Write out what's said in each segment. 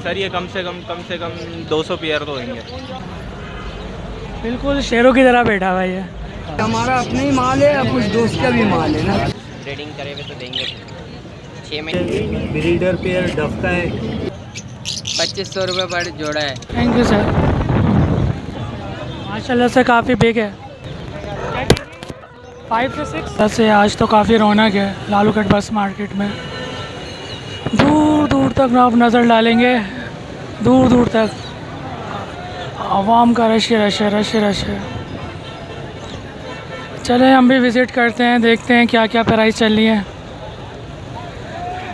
Sir ये कम से कम 200 pair तो होंगे। बिल्कुल शेरों की तरह बैठा हुआ है। हमारा अपना ही माल है, अब कुछ दोस्त का भी माल है ना। ट्रेडिंग करे हुए तो देंगे 6 महीने। ब्रीडर पेयर डफ का है, 2500 रुपये पर जोड़ा है। Thank you sir. माशाल्लाह से काफ़ी बिग है। 5 से 6 वैसे आज तो काफ़ी रौनक है लालूगढ़ बस मार्केट में। दूर दूर तक आप नज़र डालेंगे, दूर दूर तक आवाम का रश है। चले हम भी विज़िट करते हैं, देखते हैं क्या क्या प्राइस चल रही है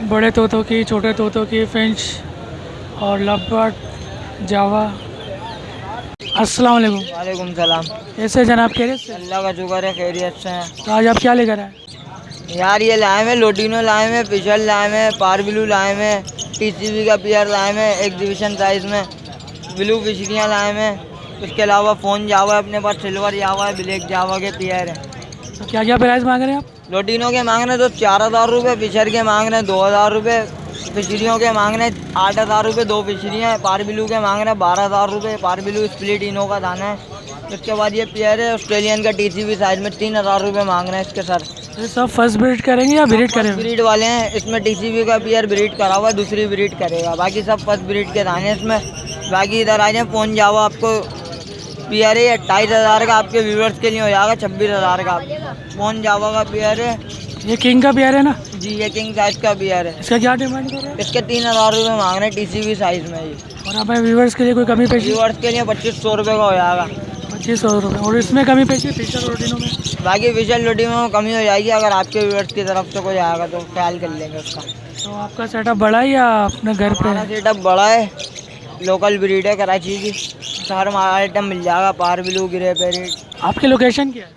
बड़े तोतों की, छोटे तोतों की, फिंच और लवबर्ड, जावा। अस्सलाम वालेकुम। वालेकुम सलाम। कैसे जनाब, खैरियत से? अल्लाह का शुक्र है, खैरियत से हैं। तो आज आप क्या लेकर आए? यार ये लाए में लोटिनो लाए में, फिशल लाए में, पारब्लू लाए में, टीसीबी का पेयर लाए में एग्जीबिशन साइज़ में, ब्लू फिशरियाँ लाए में। उसके अलावा फ़ोन जावा है अपने पास, सिल्वर जावा है, ब्लैक जावा के पेयर है। तो क्या क्या प्राइस मांग रहे हैं आप? लोटिनो के मांग रहे तो 4000 रुपये, फिशर के मांग रहे हैं 2000 रुपये, फिशरियों के मांग रहे हैं 8000 रुपये, 2 फिशरियाँ। पारब्लू के मांग रहे हैं 12000 रुपये, पारब्लू स्प्लिट इनो का दाना है। उसके बाद ये पेयर है ऑस्ट्रेलियन का टीसीबी साइज में, 3000 रुपये मांग रहे हैं इसके सर। ये सब फर्स्ट ब्रीड करेंगे या ब्रीड करेंगे? ब्रीड वाले हैं, इसमें टीसीबी का पेयर ब्रीड करा हुआ है, दूसरी ब्रीड करेगा, बाकी सब फर्स्ट ब्रीड के दाने इसमें। बाकी इधर आ जाए, फ़ोन जावा आपको पेयर है 28000 का, आपके व्यूवर्स के लिए हो जाएगा 26000 का। फ़ोन जावा का पेयर है ये किंग का पेयर है ना? जी, ये किंग साइज का पेयर है। इसका क्या डिमांड कर रहे हैं? इसके 3000 रुपये मांग रहे हैं टीसीबी साइज में। ये और हमारे व्यूवर्स के लिए कोई कमी पेशी? व्यूवर्स के लिए 2500 रुपये का हो जाएगा। 2500 रुपये। और इसमें कमी पेशी फीचर रोटिनों में? बाकी विजुअल लोडिंग में कमी हो जाएगी, अगर आपके व्यूवर्स की तरफ से कोई आएगा तो ख्याल कर लेंगे उसका। तो आपका सेटअप बड़ा है या अपने घर पे हमारा है? सेटअप बड़ा है, लोकल ब्रीड है कराची की, हर हमारा आइटम मिल जाएगा, पारब्लू, ग्रे पैरेट। आपकी लोकेशन क्या है?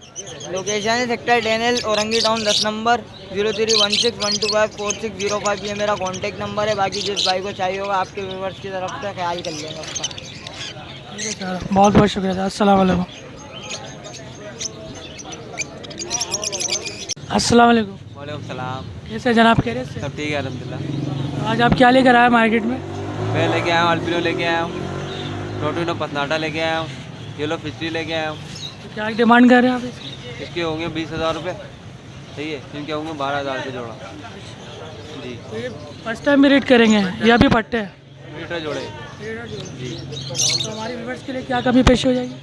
लोकेशन है sector 10L, Orangi town 10 number, 0316125460 ये मेरा कॉन्टेक्ट नंबर है। बाकी जिस भाई को चाहिए होगा आपके व्यूवर्स की तरफ से ख्याल कर लेंगे उसका। ठीक है सर, बहुत बहुत शुक्रिया सर। अस्सलाम वालेकुम। अस्सलाम वालेकुम। वालेकुम सलाम। कैसे जनाब, खैरियत से? सब ठीक है अल्हम्दुलिल्लाह। आज आप क्या लेकर आए मार्केट में? मैं लेके आया हूँ अल्पिनो लेके आया हूँ, रोटिनो पसनाटा लेके आया हूँ, येलो फिशरी लेके आया हूँ। तो क्या डिमांड कर रहे हैं आप इसकी? इसके होंगे 20000 रुपये, सही है। इनके होंगे 12000 रुपये जोड़ा। जी, तो ये फर्स्ट टाइम भी रेट करेंगे या भी पट्टे हैं? मीटर जोड़े जी। तो हमारे व्यूवर्स के लिए क्या कमी पेश हो जाएगी?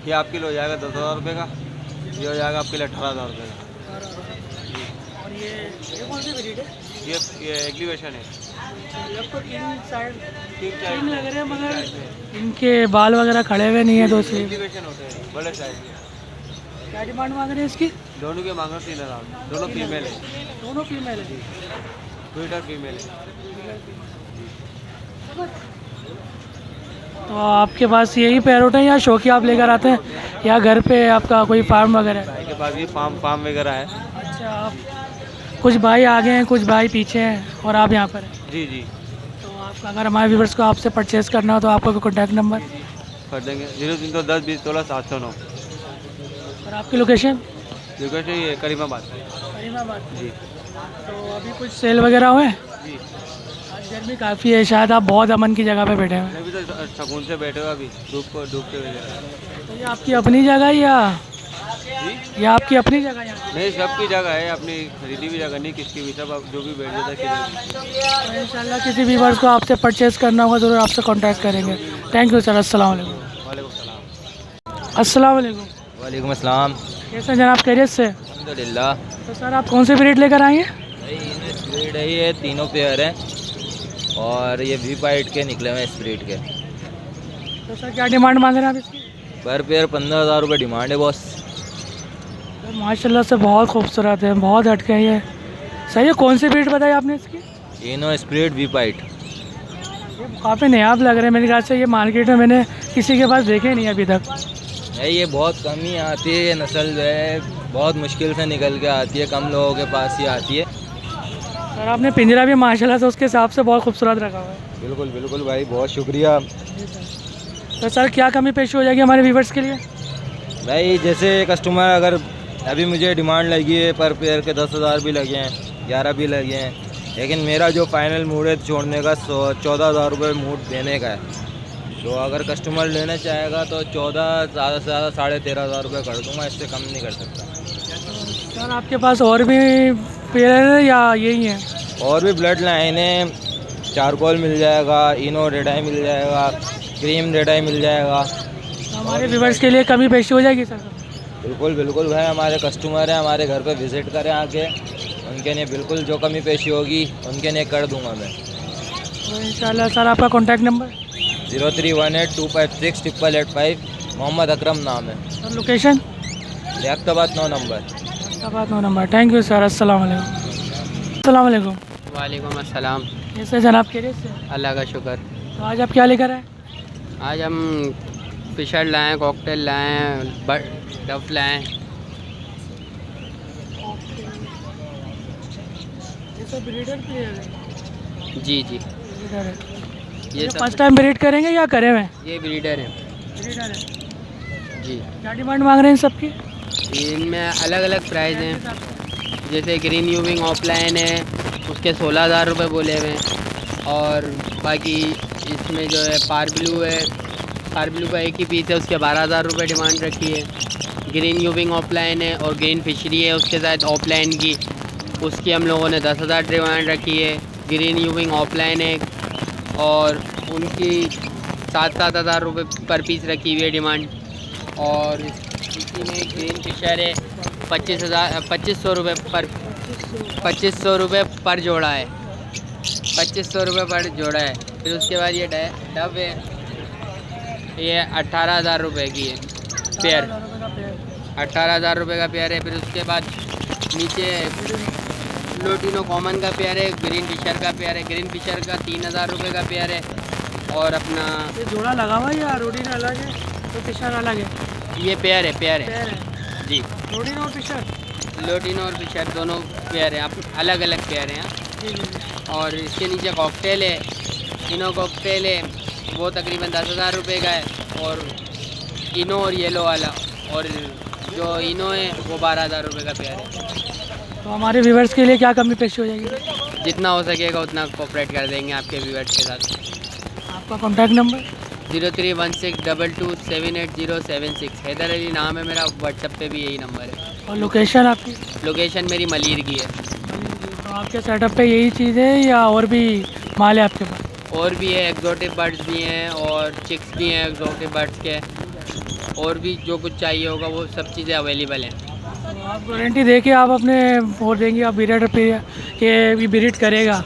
ये आपके लिए हो जाएगा 10000 रुपये का, ये हो जाएगा आपके लिए 18000 रुपये का। और ये कौन सी ब्रीड है? ये एग्लीवेशन है, लगभग किंग साइड ठीक किंग लग रहे हैं, मगर इनके बाल वगैरह खड़े हुए नहीं है। तो इसलिए एग्लीवेशन होते हैं बड़े साइज के। क्या डिमांड मांग रहे हैं इसकी? दोनों के मांगो 3000, दोनों फीमेल है, दोनों फीमेल है। ट्विटर फीमेल है। तो आपके पास यही पैरोट है या शौकी आप लेकर आते हैं, या घर पे आपका कोई फार्म वगैरह है? भाई के पास भी फार्म वगैरह है। अच्छा, आप कुछ भाई आगे हैं, कुछ भाई पीछे हैं और आप यहाँ पर हैं। जी जी, तो आप अगर हमारे व्यूवर्स को आपसे परचेज़ करना हो तो आपका कॉन्टैक्ट नंबर कर देंगे 0310 20 16 709। और आपकी लोकेशन? लोकेशन ये करीमाबाद। करीमाबाद। जी तो अभी कुछ सेल वगैरह हुए? जी, आज गर्मी काफ़ी है, शायद आप बहुत अमन की जगह पे बैठे हैं। अभी तो सुकून से बैठे हो, अभी धूप को डूबते हुए। तो ये आपकी अपनी जगह है या जी, ये आपकी अपनी जगह यहाँ? नहीं सबकी जगह है, अपनी खरीदी भी जगह नहीं किसकी भी, सब जो भी बैठ जाता है। तो इंशाल्लाह किसी व्यूवर्स को आपसे परचेज़ करना होगा ज़रूर आपसे कांटेक्ट करेंगे। Thank you sir. अस्सलाम वालेकुम। वालेकुम सलाम। अस्सलाम वालेकुम। वालेकुम अस्सलाम। कैसे जनाब, खैरियत से? अल्हम्दुलिल्लाह। तो सर आप कौन सी ब्रीड लेकर आए हैं? भाई इनमें स्प्रिट है, ये तीनों पेयर हैं और ये वी पाइट के निकले हुए हैं स्प्रिट के। तो सर क्या डिमांड मांग रहे हैं आप इसकी? पर पेयर 15000 रुपये डिमांड है बॉस। तो माशाल्लाह से बहुत खूबसूरत है, बहुत हटके हैं ये। सही है, कौन सी ब्रीड बताई आपने इसकी? इनो स्प्रिट वी पाइट। ये काफ़ी नायाब लग रहे हैं मेरे ख्याल से, ये मार्केट में मैंने किसी के पास देखे नहीं अभी तक। नहीं ये बहुत कम ही आती है, ये नस्ल जो है बहुत मुश्किल से निकल के आती है, कम लोगों के पास ही आती है। सर आपने पिंजरा भी माशाल्लाह से उसके हिसाब से बहुत खूबसूरत रखा हुआ है। बिल्कुल बिल्कुल भाई, बहुत शुक्रिया। तो सर क्या कमी पेश हो जाएगी हमारे व्यूवर्स के लिए? भाई जैसे कस्टमर अगर अभी मुझे डिमांड लगी है, पर पेयर के 10,000 भी लगे हैं, 11 भी लगे हैं, लेकिन मेरा जो फाइनल मूड है छोड़ने का 14,000 रुपये मूड देने का है। तो अगर कस्टमर लेना चाहेगा तो 14 ज़्यादा से ज़्यादा 13,500 रुपये कर दूँगा, इससे कम नहीं कर सकता। सर आपके पास और भी पेयर है या यही है? और भी ब्लड लाइन है, चारकोल मिल जाएगा, इनो रेडाई मिल जाएगा, क्रीम रेडाई मिल जाएगा। तो हमारे व्यूवर्स के लिए कमी पेशी हो जाएगी सर? बिल्कुल बिल्कुल भाई, हमारे कस्टमर हैं, हमारे घर पे विज़िट करें आके, उनके लिए बिल्कुल जो कमी पेशी होगी उनके लिए कर दूंगा मैं। तो इंशाल्लाह। सर आपका कॉन्टैक्ट नंबर? 0318256885, मोहम्मद अकरम नाम है। Sir location? Liaquatabad 9 number. Liaquatabad 9 number. Thank you sir. अस्सलाम वालेकुम। अस्सलाम वालेकुम। वालेकुम अस्सलाम। कैसे जनाब, खैरियत से? अल्लाह का शुक्र। तो आज आप क्या लेकर आए? आज हम फिशर लाएँ, कॉकटेल लाएँ, डफ लाएँ। ये सब ब्रीडर प्लेयर है? जी जी, ब्रीडर है। ये सब फर्स्ट टाइम ब्रीड करेंगे या करे हुए? ये ब्रीडर हैं। ब्रीडर है। जी, क्या डिमांड मांग रहे हैं सबकी? इनमें अलग अलग प्राइस हैं। जैसे ग्रीन यूविंग ऑफलाइन है, उसके 16,000 रुपये बोले हुए हैं। और बाकी इसमें जो है पार ब्लू है, पार ब्लू का एक ही पीस है, उसके 12,000 रुपये डिमांड रखी है। ग्रीन यूविंग ऑफलाइन है और ग्रीन फिशरी है उसके साथ ऑफलाइन की, उसकी हम लोगों ने 10,000 डिमांड रखी है। ग्रीन यूविंग ऑफलाइन है और उनकी 7,000 रुपये पर पीस रखी हुई है डिमांड। और इसी में ग्रीन फिशर है, 2500 रुपये पर 2500 रुपये पर जोड़ा है, 2500 रुपये पर जोड़ा है। फिर उसके बाद ये डब है, ये 18,000 रुपये की है पेयर, 18,000 रुपये का पेयर है। फिर उसके बाद नीचे लोटिनो कॉमन का पेयर है, ग्रीन फिशर का पेयर है, ग्रीन फिशर का 3,000 रुपये का पेयर है। और अपना ये जोड़ा लगा हुआ है या रोडीन अलग है तो फिशर अलग है? ये पेयर है पेयर है। जी, रोडीन और फिशर? लोटिनो और फिशर दोनों पेयर हैं, अलग अलग पेयर हैं। जी जी जी। और इसके नीचे कॉकटेल है, इनो कॉकटेल है, वो तकरीबन 10,000 रुपये का है। और इनो और येलो वाला, और जो इनो है वो 12,000 रुपये का पेयर है। तो हमारे व्यूवर्स के लिए क्या कमी पेशी हो जाएगी? जितना हो सकेगा उतना कोऑपरेट कर देंगे आपके व्यूअर्स के साथ। आपका कॉन्टैक्ट नंबर? 031622788076। हैदर अली नाम है मेरा, व्हाट्सएप पे भी यही नंबर है। और लोकेशन आपकी? लोकेशन मेरी मलीर की है। तो आपके सेटअप पे यही चीज़ है या और भी माल है आपके पास? और भी है, एग्जोटिक बर्ड्स भी हैं और चिक्स भी हैं एग्जोटिक बर्ड्स के। और भी जो कुछ चाहिए होगा वो सब चीज़ें अवेलेबल हैं। तो आप गारंटी दे के आप अपने वो देंगे आप ब्रीडर पे कि ये ब्रीड करेगा,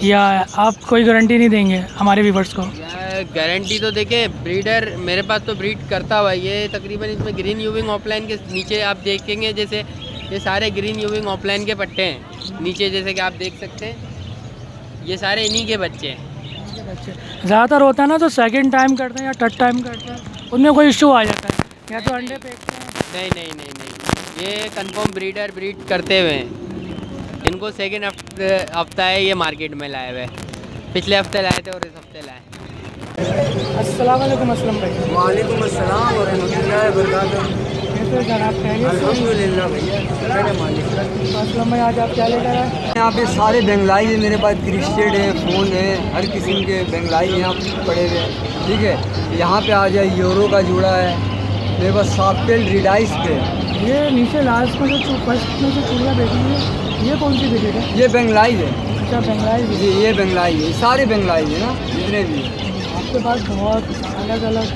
या आप कोई गारंटी नहीं देंगे हमारे व्यूवर्स को? गारंटी तो देखिए, ब्रीडर मेरे पास तो ब्रीड करता हुआ ये तकरीबन इसमें ग्रीन यूविंग ऑफलाइन के नीचे आप देखेंगे, जैसे ये सारे ग्रीन यूविंग ऑफलाइन के पट्टे हैं नीचे, जैसे कि आप देख सकते हैं, ये सारे इन्हीं के बच्चे हैं। ज़्यादातर होता है ना तो सेकंड टाइम करते हैं या थर्ड टाइम करते हैं, उनमें कोई इशू आ जाता है या तो अंडे फेंकते हैं? नहीं नहीं नहीं नहीं, ये कंफर्म ब्रीडर ब्रीड करते हुए हैं। इनको सेकंड हफ्ता है ये मार्केट में लाए हुए, पिछले हफ्ते लाए थे और इस हफ्ते लाए। अस्सलाम वालेकुम असलम भाई। वालेकुम अस्सलाम व रहमतुल्लाहि व बरकातहू। कैसे जनाब, खैरियत से? अल्हम्दुलिल्लाह भैया, शुक्र है मालिक का। तो असलम भाई आज आप क्या लेकर आए? यहाँ पे सारे बेंगलाई है मेरे पास, क्रिस्टेड है, फोन है, हर किस्म के बेंगलाई यहाँ पड़े हुए हैं। ठीक है, यहाँ पे आ जाए, यूरो का जोड़ा है मेरे पास, सॉफ्टेल रिडाइस पे। ये नीचे लास्ट में जो फर्स्ट में जो चूड़ियाँ बैठी है ये कौन सी ब्रीड है? ये बेंगलाई है। अच्छा, बंगाली जी, ये बेंगलाई है, सारे बेंगलाई है ना जितने भी हैं। आपके पास बहुत अलग अलग।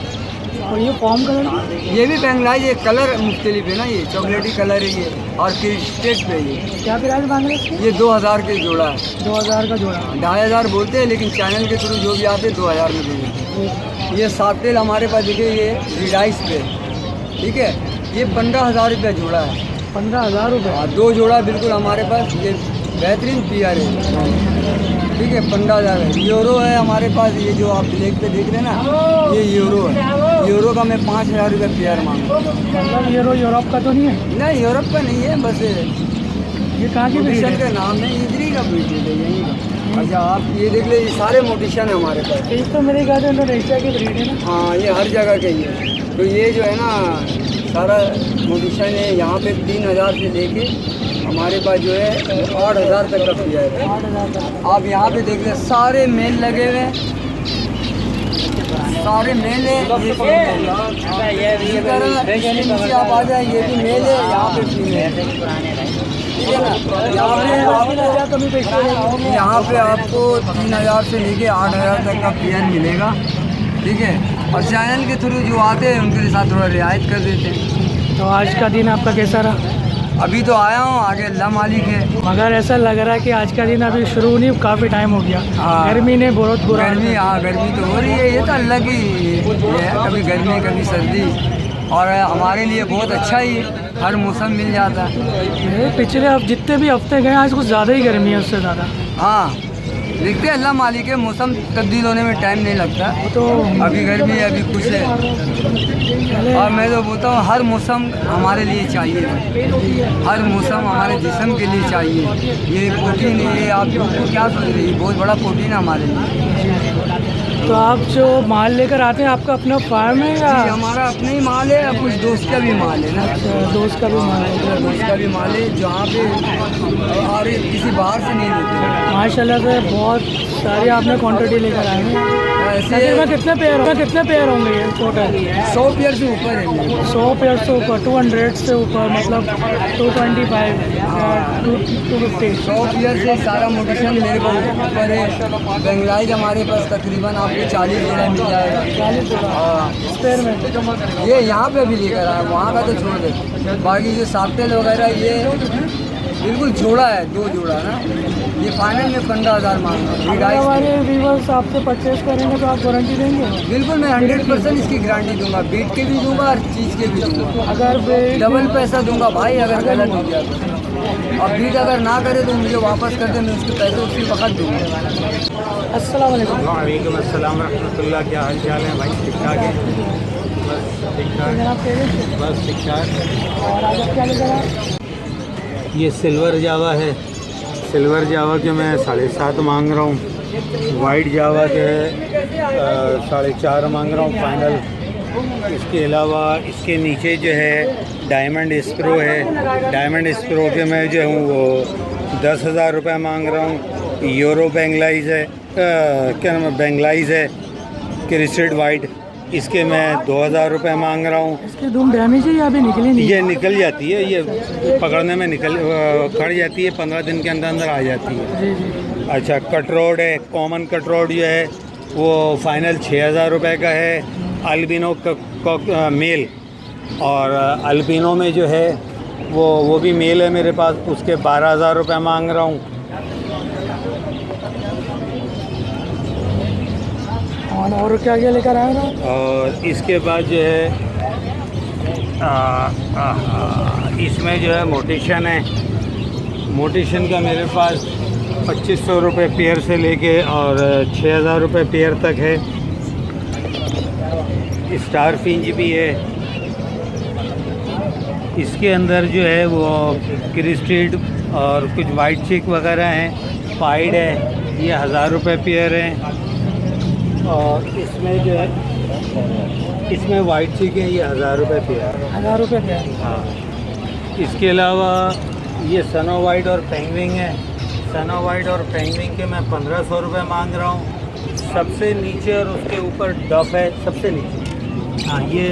और ये फॉर्म कलर की? ये भी बेंगलाई है, कलर मुख्तलिफ है ना, ये चॉकलेटी कलर है ये, और क्रिस्टेड पे ये। क्या प्राइस मांग रहे हैं इसके? ये 2,000 के जोड़ा है। 2,000 का जोड़ा? 2,500 बोलते हैं, लेकिन चैनल के थ्रू जो भी आते हैं 2,000 में दे देते हैं। ये सॉफ्टेल हमारे पास देखिए, ये रिडाइस पे, ठीक है, ये 15,000 रुपये जोड़ा है। 15,000 रुपये? हाँ, 2 जोड़ा बिल्कुल हमारे पास, ये बेहतरीन पीआर है, ठीक है, 15,000 है। यूरो है हमारे पास, ये जो आप ब्लैक पे देख रहे हैं ना, ये यूरो है। यूरो का मैं 5,000 रुपये पेयर मांगा। मतलब यूरोप का तो नहीं है? नहीं, यूरोप का नहीं है, बस ये कहाँ की ब्रीड मोटिशन है? का नाम है, इधर ही का ब्रीड है, यहीं का। अच्छा, आप ये देख ले, ये सारे मोटिशन है हमारे पास। एक तो मेरे ख्याल से इंडोनेशिया की ब्रीड है ना? हाँ, ये हर जगह के ही है। तो ये जो है ना सारा मोटिशन है, यहाँ पे 3,000 से लेके हमारे पास जो है 8,000 तक का पियर है। 8,000 तक। आप यहाँ पे देख लें, सारे मेल लगे हुए हैं, सारे मेल है, ये फीमेल है। इसी तरह इसके नीचे आप आ जाए, ये भी मेल है, यहाँ पे फीमेल है। ठीक है ना। यहाँ पे आपको 3,000 से लेके 8,000 तक का पियर मिलेगा। ठीक है, और चैनल के थ्रू जो आते हैं उनके साथ थोड़ा रियायत कर देते हैं। तो आज का दिन आपका कैसा रहा? अभी तो आया हूँ, आगे अल्लाह मालिक है। मगर ऐसा लग रहा है कि आज का दिन अभी शुरू नहीं, काफ़ी टाइम हो गया। हाँ। गर्मी ने बहुत बुरा गर्मी, हाँ गर्मी तो हो रही है, ये तो अल्लाह की ये है, कभी गर्मी कभी सर्दी, और हमारे लिए बहुत अच्छा ही है, हर मौसम मिल जाता है। पिछले अब जितने भी हफ्ते गए आज कुछ ज़्यादा ही गर्मी है उससे ज़्यादा। हाँ देखते हैं, अल्लाह मालिक है, मौसम तब्दील होने में टाइम नहीं लगता। तो अभी गर्मी है, अभी कुछ है, और मैं तो बोलता हूँ हर मौसम हमारे लिए चाहिए, हर मौसम हमारे जिस्म के लिए चाहिए। ये प्रोटीन है, ये आप क्या सोच रहे हैं, बहुत बड़ा प्रोटीन है हमारे लिए। तो आप जो माल लेकर आते हैं आपका अपना फार्म है या? जी, हमारा अपना ही माल है, कुछ दोस्त का भी माल है ना। दोस्त का भी माल है? दोस्त का भी माल है, जहाँ पे और किसी बाहर से नहीं लेते। माशाल्लाह से बहुत सारी आपने क्वांटिटी लेकर आए हैं। ऐसे कितने पेयर होंगे ये टोटल? 100 पेयर से ऊपर है। 100 पेयर से ऊपर, 200 से ऊपर, मतलब 225, 250। 100 पेयर से सारा मोटिशन मेरे को ऊपर है। बेंगलाइज हमारे पास तकरीबन आपको 40 जोड़ा मिल जाएगा। 40 हाँ, पेयर में? ये यहाँ पे भी लेकर आया, वहाँ का तो छोड़ दे। बाकी जो साफ्टेल वगैरह ये बिल्कुल जोड़ा है, 2 जोड़ा ना। ये फाइनल में 15,000 मांग रहा हूँ। अगर हमारे व्यूवर्स आपसे परचेज करेंगे तो आप गारंटी देंगे? बिल्कुल, मैं 100% इसकी गारंटी दूंगा, बीट के भी दूंगा और चीज़ के भी दूंगा। अगर डबल पैसा दूंगा भाई, अगर गलत हो गया तो। और बीट अगर ना करे तो मुझे वापस कर दे, मैं उसके पैसे उसी वक्त दूंगा। अस्सलाम वालेकुम। वालेकुम अस्सलाम रहमतुल्लाह। क्या हाल चाल है भाई? ठीक ठाक है, बस ठीक ठाक, जनाब खैरियत से? बस ठीक ठाक। और आज आप क्या लेकर आए? ये सिल्वर जावा है, सिल्वर जावा के मैं 7.5 मांग रहा हूँ। वाइट जावा के 4.5 मांग रहा हूँ फाइनल। इसके अलावा इसके नीचे जो है डायमंड स्क्रो है, डायमंड स्क्रो के मैं जो हूँ वो 10,000 रुपये मांग रहा हूँ। यूरो बेंगलाइज है, क्या नाम है, बेंगलाइज है क्रिस्टेड वाइट, इसके मैं 2,000 रुपये मांग रहा हूँ। इसकी धूम डैमेज है या अभी निकली नहीं? ये निकल जाती है, ये पकड़ने में खड़ जाती है, 15 दिन के अंदर अंदर आ जाती है। जी जी। अच्छा, कटरोड है, कॉमन कटरोड जो है वो फाइनल 6,000 रुपये का है। अल्बिनो मेल, और अल्बिनो में जो है वो भी मेल है मेरे पास, उसके 12,000 रुपये मांग रहा हूँ। और क्या क्या लेकर आए ना? और इसके बाद जो है इसमें जो है मोटिशन है, मोटिशन का मेरे पास 2,500 रुपये पेयर से लेके और 6,000 रुपये पेयर तक है। स्टार फिंच भी है, इसके अंदर जो है वो क्रिस्टेड और कुछ वाइट चिक वगैरह हैं। पाइड है, ये 1,000 रुपये पेयर है। और इसमें जो है इसमें वाइट चिक है, ये 1,000 रुपये पेयर। 1,000 रुपये पेयर? हाँ। इसके अलावा ये सनो वाइट और पेंगविंग है, सनो वाइट और पेंगविंग के मैं 1,500 रुपये मांग रहा हूँ। सबसे नीचे और उसके ऊपर डफ है, सबसे नीचे। हाँ, ये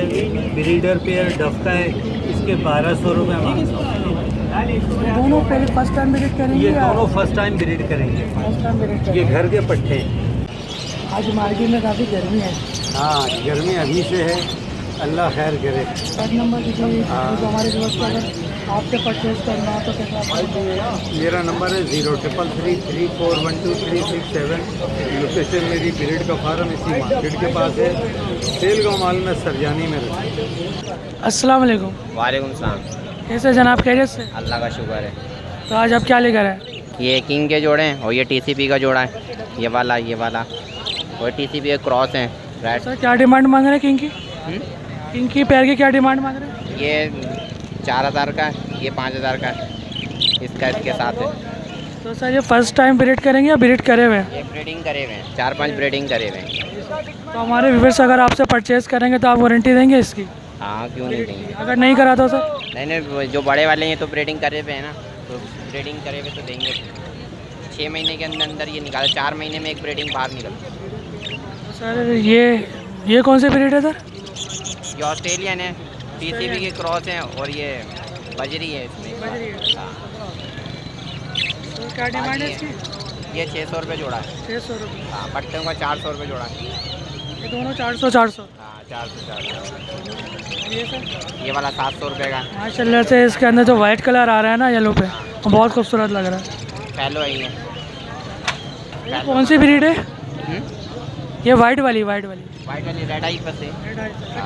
ब्रीडर पेयर डफ का है, इसके 1,200 रुपये मांग रहा हूँ। दोनों पहले फर्स्ट टाइम ब्रीड करेंगे? ये दोनों फर्स्ट टाइम ब्रीड करेंगे, फर्स्ट टाइम ब्रीड ये करेंगे। घर के पट्टे हैं। आज मार्केट में काफ़ी गर्मी है। हाँ, गर्मी अभी से है, अल्लाह खैर करे। फर्स्ट नंबर दीजिए, जो हमारे दोस्त को अगर आपसे परचेज करना हो तो कैसा? मेरा नंबर है 0333341237। लोकेशन मेरी ब्रीड का फार्म इसी मार्केट के पास है, सेल गाँव माल में सरजानी में रहता है। अस्सलाम वालेकुम। वालेकुम सलाम। कैसे जनाब खैरियत से? अल्लाह का शुक्र है। तो आज आप क्या लेकर आए? ये किंग के जोड़े हैं और ये TCP का जोड़ा है, ये वाला और TCP के क्रॉस हैं रेड। सर क्या डिमांड मांग रहे हैं किंग की? किंग की पैर की क्या डिमांड मांग रहे हैं? ये 4,000 का है, ये 5,000 का है, इसका इसके साथ है। तो सर ये फर्स्ट टाइम ब्रीड करेंगे या ब्रीड करे हुए हैं? ये ब्रीडिंग करे हुए हैं, 4-5 ब्रीडिंग करे हुए हैं। तो हमारे व्यूअर्स अगर आपसे परचेज करेंगे तो आप वारंटी देंगे इसकी? हाँ, क्यों नहीं देंगे। अगर नहीं करा तो सर? नहीं, जो बड़े वाले हैं तो ब्रीडिंग करे हुए हैं ना, तो ब्रीडिंग करे हुए तो देंगे। 6 महीने के अंदर अंदर ये निकाल, 4 महीने में एक ब्रीडिंग बाहर निकल। सर ये कौन से ब्रीड है सर? ये ऑस्ट्रेलियन है, टीसीबी के क्रॉस हैं और ये बजरी है इसमें। हाँ। तो क्या डिमांड है इसकी? ये 600 रुपये जोड़ा है। 600 रुपये। हाँ, पट्टों का 400 रुपये जोड़ा है। ये दोनों 400। हाँ, 400। ये सर ये वाला 700 रुपये का। माशाल्लाह से इसके अंदर जो वाइट कलर आ रहा है ना येलो पे, वो बहुत खूबसूरत लग रहा है। फैलो है ये। ये कौन सी ब्रीड है? ये वाइट वाली वाइट वाली रेड आई पर से।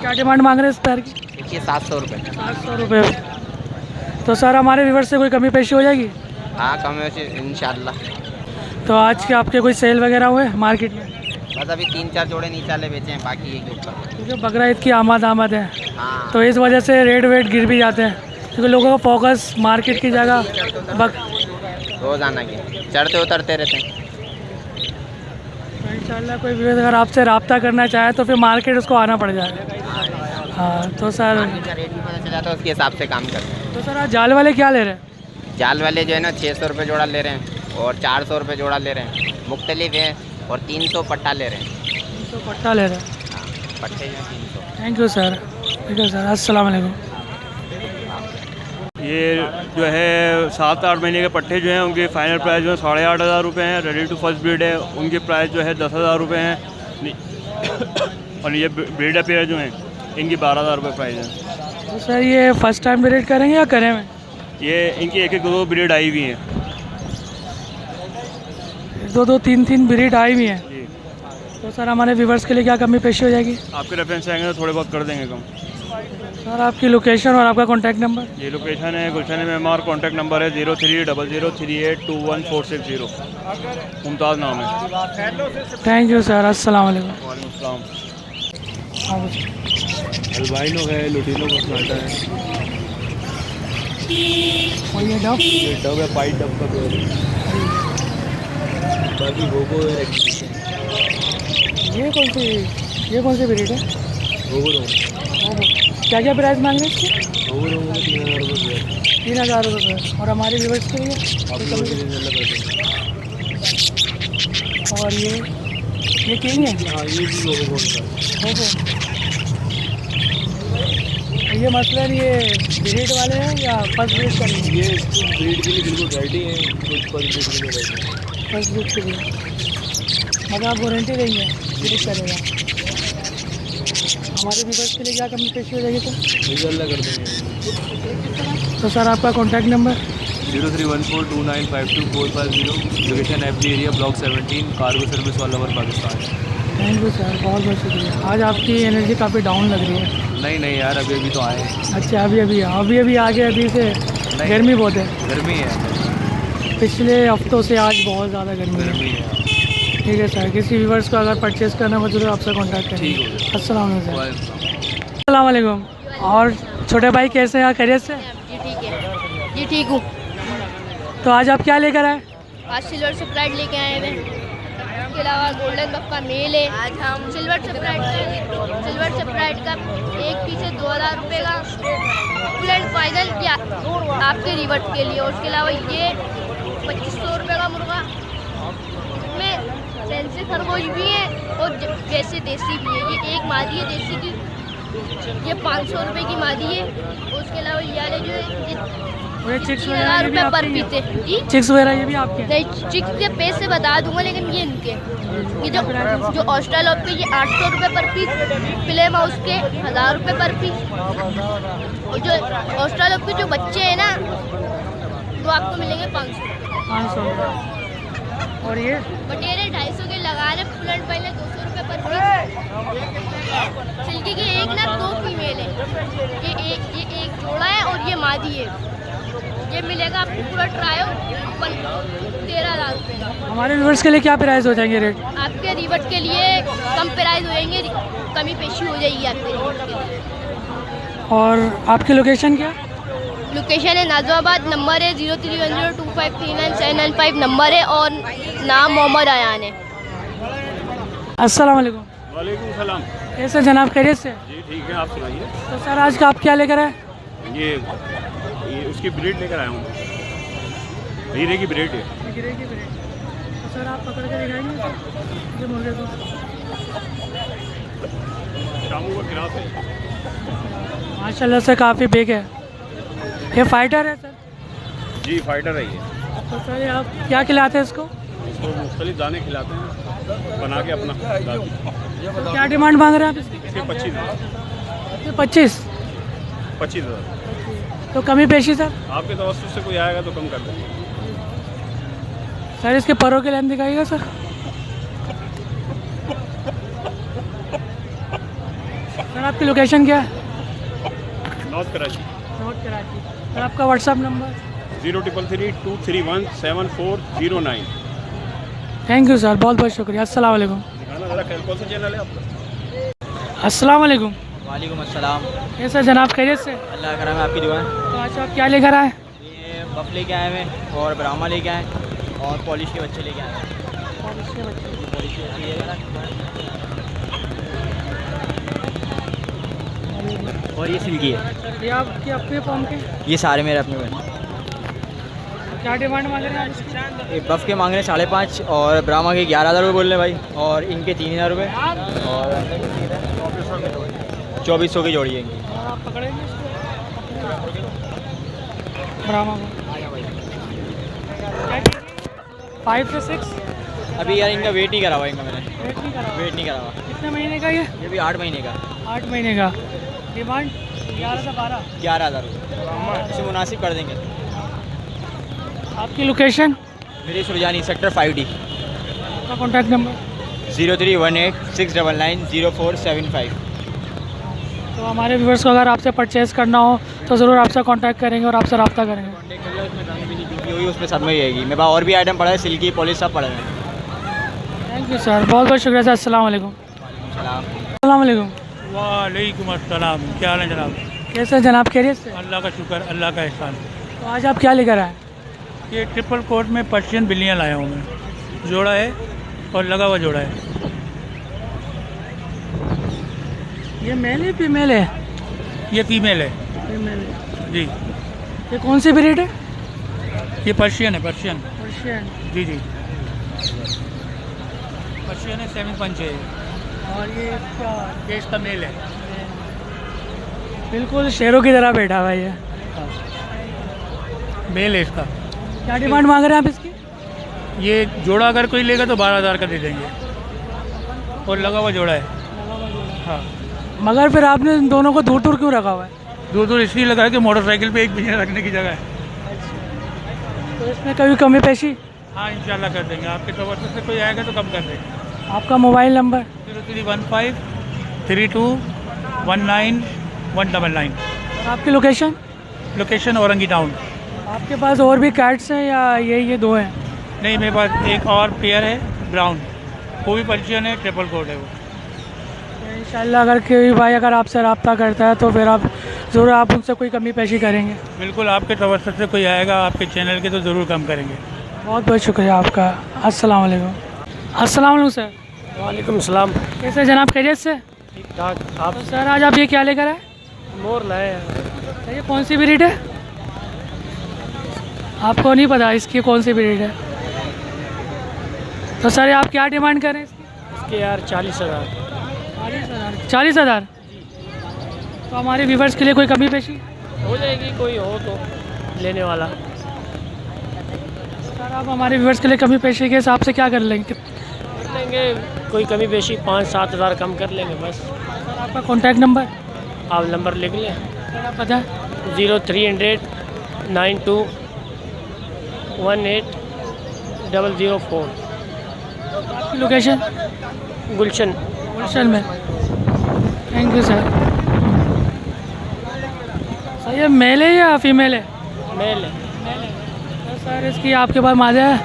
क्या डिमांड मांग रहे हैं इस पैर की? देखिए 700 रुपये। 700 रुपये। तो सर हमारे व्यूअर्स से कोई कमी पेशी हो जाएगी? हाँ, कम वैसे इंशाल्लाह। तो आज के आपके कोई सेल वगैरह हुए मार्केट में? बस अभी 3-4 जोड़े नीचे बेचे हैं, बाकी ये के ऊपर। क्योंकि बकरा ईद की आमद है, हाँ, तो इस वजह से रेट वेट गिर भी जाते हैं, क्योंकि लोगों का फोकस मार्केट की जगह रोज़ाना के चढ़ते उतरते रहते हैं। तो इंशाल्लाह कोई व्यूअर अगर आपसे रब्ता करना चाहे तो फिर मार्केट उसको आना पड़ जाएगा। हाँ तो सर का रेट भी पता चला तो उसके हिसाब से काम करते हैं। तो सर आज जाल वाले क्या ले रहे हैं? जाल वाले जो है ना 600 रुपये जोड़ा ले रहे हैं और 400 रुपये जोड़ा ले रहे हैं, मुख्तलिफ है। और 300 पट्टा ले रहे हैं। 300 पट्टा ले रहे हैं। हाँ, पट्टे जो हैं 300। Thank you sir. ठीक है सर, अस्सलाम वालेकुम। ये जो है 7-8 महीने के पट्टे जो हैं उनकी फ़ाइनल प्राइस जो है 8,500 रुपये हैं। रेडी टू फर्स्ट ब्रीड है, उनकी प्राइस जो है 10,000 रुपये हैं। और ये ब्रीडर पेयर जो हैं इनकी 12,000 रुपये प्राइस है। तो सर ये फर्स्ट टाइम ब्रीड करेंगे या करें में? ये इनकी एक दो ब्रीड आई हुई हैं। 2 3 ब्रीड आई हुई हैं। जी, तो सर हमारे व्यूवर्स के लिए क्या कमी पेशी हो जाएगी? आपके रेफरेंस आएंगे तो थोड़े बहुत कर देंगे कम। सर आपकी लोकेशन और आपका कॉन्टैक्ट नंबर? ये लोकेशन है गुलशन में, हमारा कॉन्टैक्ट नंबर है 0300382140। मुमताज़ नाम है। थैंक यू सर, अस्सलाम वालेकुम। वालेकुम अस्सलाम। अल्बाइनो है, लुटिनो मसलाटा है, और ये डब? ये डब है, पाइट डब का पेड़ है। बाकी गोगो है, एक्सिबिशन। ये कौन सी ब्रीड है? गोगो क्या क्या प्राइस मांग रहे हैं इसके? गोगो में 3,000 रुपये। 3,000 रुपये। और हमारे व्यूवर्स के लिए? आप लोगों के लिए अलग कर देंगे। और ये किंग है? हाँ, ये भी गोगो कौन सा? ये मसलन ये ब्रीड वाले हैं या फर्स्ट ब्रीड का? ये ब्रीड के लिए बिल्कुल रेडी है, कुछ फर्स्ट ब्रीड के लिए रेडी है। फर्स्ट ब्रीड के लिए मतलब आप वारंटी देंगे ब्रीड करेगा? हमारे व्यूवर्स के लिए क्या कमी पेशी हो जाएगी सर? इंशाल्लाह कर देंगे। तो सर आपका contact number? 0314295250, location FD area block 17, cargo service वालावर पाकिस्तान। थैंक यू सर, बहुत बहुत शुक्रिया। आज आपकी एनर्जी काफ़ी डाउन लग रही है। नहीं यार, अभी तो आए। अच्छा, अभी आगे अभी से गर्मी बहुत है। गर्मी है, पिछले हफ्तों से आज बहुत ज़्यादा गर्मी है। है। ठीक है सर, किसी व्यूवर्स को अगर परचेज़ करना हो तो आपसे कांटेक्ट करें। ठीक हो गया। अस्सलाम वालेकुम। वालेकुम। अस्सलाम वालेकुम। और छोटे भाई कैसे हैं, खैरियत से? जी ठीक है, जी ठीक हूँ। तो आज आप क्या लेकर आए? आज सिल्वर स्प्राइट लेके आए हैं। इसके अलावा गोल्डन बक का मेल है। आज हम सिल्वर स्प्राइट का एक पीस है 2,000 रुपये का फुल एंड फाइनल किया आपके रिवर्ट के लिए। और उसके अलावा ये 2,500 रुपये का मुर्गा, इसमें सेंसे खरगोश भी है और जैसे देसी भी है। ये एक मादी है देसी की, ये 500 रुपये की मादी है। और उसके अलावा ये वाले जो है और चिक्स 3,000 रुपये पर पीस है। जी चिक्स वगैरह ये भी आपके? नहीं, चिक्स के पेज से बता दूंगा, लेकिन ये इनके ये जो ऑस्ट्रेलिया के ये 800 रुपये पर पीस, प्ले माउस के 1,000 रुपये पर पीस। और जो ऑस्ट्रेलिया के जो बच्चे हैं ना वो आपको मिलेंगे 500 रुपये। और ये बटेरे 250 के लगा रहे, फुल एंड फाइनल 200 रुपये पर पीस। सिल्की की एक ना 2 फीमेल है, ये एक जोड़ा है और ये मादी है। ये मिलेगा आपको पूरा ट्रायो 13,000 रुपये का। हमारे व्यूअर्स के लिए क्या प्राइस हो जाएंगे रेट? आपके रिवर्ट के लिए कम प्राइस हो जाएंगे, कमी पेशी हो जाएगी आपके रिवर्ट के लिए। और आपकी लोकेशन क्या? लोकेशन है नाजवाबाद। नंबर है 0310253975 नंबर है और नाम मोहम्मद अयान है। अस्सलाम वालेकुम। वालेकुम सलाम। कैसे जनाब, खैरियत से? जी ठीक है, आप सुनाइए। तो सर आज का आप क्या लेकर आए? ये उसकी ब्रीड लेकर आया हूँ। हीरे की ब्रेड है। गिरे की ब्रेड। तो सर आप पकड़ के दिखाएंगे ये मुर्गे को? शामू का गिलास है। माशाल्लाह से काफ़ी बिग है। ये फाइटर है सर? जी फाइटर है ये। तो सर ये आप क्या खिलाते हैं इसको? इसको मुख्तलिफ दाने खिलाते हैं बना के अपना। तो क्या डिमांड मांग रहे हैं आप इसकी? इसके 25,000। 25? 25,000 तो कमी पेशी सर? आपके तवस्सुत से कोई आएगा तो कम कर देंगे। सर इसके परों की लेंथ दिखाइएगा सर। सर आपकी लोकेशन क्या है? North Karachi. North Karachi. Sir आपका WhatsApp number? 0333-231-7409। Thank you sir, बहुत बहुत शुक्रिया। अस्सलाम वालेकुम। दिखाना ज़रा कौन सा चैनल है आपका? अस्सलाम वालेकुम। वालेकुम अस्सलाम। कैसे जनाब, खैरियत से? अल्लाह करम है, आपकी दुआ है। तो आज आप क्या लेकर आए? ये बफ लेके आए हैं और ब्राह्मा लेके आए और पॉलिश के बच्चे लेके आए हैं। पॉलिश के बच्चे ये और ये सिल्की है। ये आपके अपने फॉर्म के? ये सारे मेरे अपने बने। क्या डिमांड मांग रहे हैं आप इसकी? ये बफ के मांग रहे हैं 5.5 और ब्राह्मा के 11,000 रुपये बोल रहे हैं भाई, और इनके 3,000 रुपये और 2400 की जोड़ी है इनकी। और आप पकड़ेंगे इसको? ब्राह्मा को 5 से 6? अभी यार इनका वेट नहीं करा हुआ इनका मैंने, वेट नहीं करा? वेट नहीं करा हुआ। कितने महीने का ये? ये भी 8 महीने का। 8 महीने का। डिमांड 11 से 12? 11,000 रुपये इसे मुनासिब कर देंगे। आपकी लोकेशन? मेरी सुरजानी सेक्टर 5D। आपका कॉन्टैक्ट नंबर? 0318-699-0475। तो हमारे व्यूवर्स को अगर आपसे परचेज़ करना हो तो ज़रूर आपसे कांटेक्ट करेंगे और आपसे रब्ता करेंगे। हुई उसमें सब में रहेगी। मेरे पास और भी आइटम पड़ा है, सिल्की पॉलिश सब पड़े हैं। थैंक यू सर, बहुत बहुत शुक्रिया सर। अस्सलाम वालेकुम। अस्सलाम वालेकुम। वालेकुम अस्सलाम। क्या हाल है जनाब? कैसे हैं जनाब, खैरियत से? अल्लाह का शुक्र, अल्लाह का एहसान। तो आज आप क्या लेकर आए? ये ट्रिपल कोट में पर्शियन बिल्लियाँ लाया हूँ मैं। जोड़ा है और लगा हुआ जोड़ा है। ये मेल है फीमेल है? ये फीमेल है फीमेल है। जी। ये कौन सी ब्रीड है? ये पर्शियन है, पर्शियन। पर्शियन। जी जी, पर्शियन है, 7 पंच है। और ये इसका ये इसका मेल है। बिल्कुल शेरों की तरह बैठा हुआ है ये। मेल है इसका। क्या डिमांड मांग रहे हैं आप इसकी? ये जोड़ा अगर कोई लेगा तो 12,000 का दे देंगे और लगा हुआ जोड़ा है। हाँ। मगर फिर आपने इन दोनों को दूर दूर क्यों रखा हुआ है? दूर दूर इसलिए लगा है कि मोटरसाइकिल पे एक बिजली रखने की जगह है। तो इसमें कभी कमी पेशी? हाँ इंशाल्लाह कर देंगे। आपके तवज्जो से कोई आएगा तो कम कर देंगे। आपका मोबाइल नंबर? 0315321999। और आपकी लोकेशन? Location Orangi town. आपके पास और भी कैट्स हैं या ये दो हैं? नहीं, मेरे पास एक और पेयर है ब्राउन, वो भी पर्शियन है, ट्रिपल कोट है वो। इंशाल्लाह अगर कोई भाई अगर आपसे रब्ता करता है तो फिर आप ज़रूर आप उनसे कोई कमी पेशी करेंगे? बिल्कुल, आपके तवज्जो से कोई आएगा आपके चैनल के तो ज़रूर कम करेंगे। बहुत बहुत शुक्रिया आपका। अस्सलाम वालेकुम। अस्सलाम वालेकुम सर। वालेकुम सलाम। कैसे जनाब, खैरियत से? ठीक ठाक। आप? तो सर आज आप ये क्या लेकर आए? मोर लाए हैं। सर ये कौन सी ब्रीड है? आपको नहीं पता इसकी कौन सी ब्रीड है? तो सर आप क्या डिमांड कर रहे हैं इसकी? इसके यार 40,000। 40,000? तो हमारे व्यूवर्स के लिए कोई कमी पेशी हो जाएगी, कोई हो तो लेने वाला। सर आप हमारे व्यूवर्स के लिए कमी पेशी के हिसाब से क्या कर लेंगे? कर लेंगे कोई कमी पेशी 5-7 हज़ार कम कर लेंगे बस। सर आपका कॉन्टैक्ट नंबर? आप नंबर लिख लें। सर आप बताएं। 0300921804। आपकी लोकेशन? गुलशन। गुलशन में। Thank you sir. सर ये मेल है या फीमेल है? मेल है। तो सर इसकी आपके पास मादा है?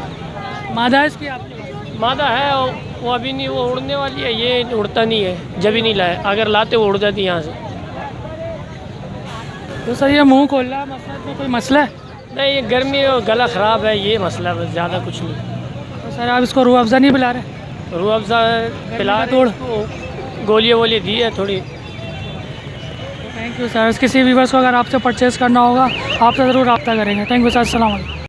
मादा है इसकी आपके पास? मादा है, वो अभी नहीं, वो उड़ने वाली है। ये उड़ता नहीं है, जब ही नहीं लाए। अगर लाते वो उड़ जाती यहाँ से। तो सर ये मुंह खोल रहा है, मसला इसमें कोई मसला है? नहीं, ये गर्मी और गला ख़राब है, ये मसला बस, ज़्यादा कुछ नहीं। तो सर आप इसको रूह अफ़ज़ा नहीं पिला रहे? रूह अफ़ज़ा पिला तोड़ गोलियाँ वोलियाँ दी है थोड़ी। Thank you sir. किसी व्यूवर्स को अगर आपसे परचेज़ करना होगा आपसे ज़रूर रब्ता करेंगे। Thank you sir. अस्सलाम वालेकुम।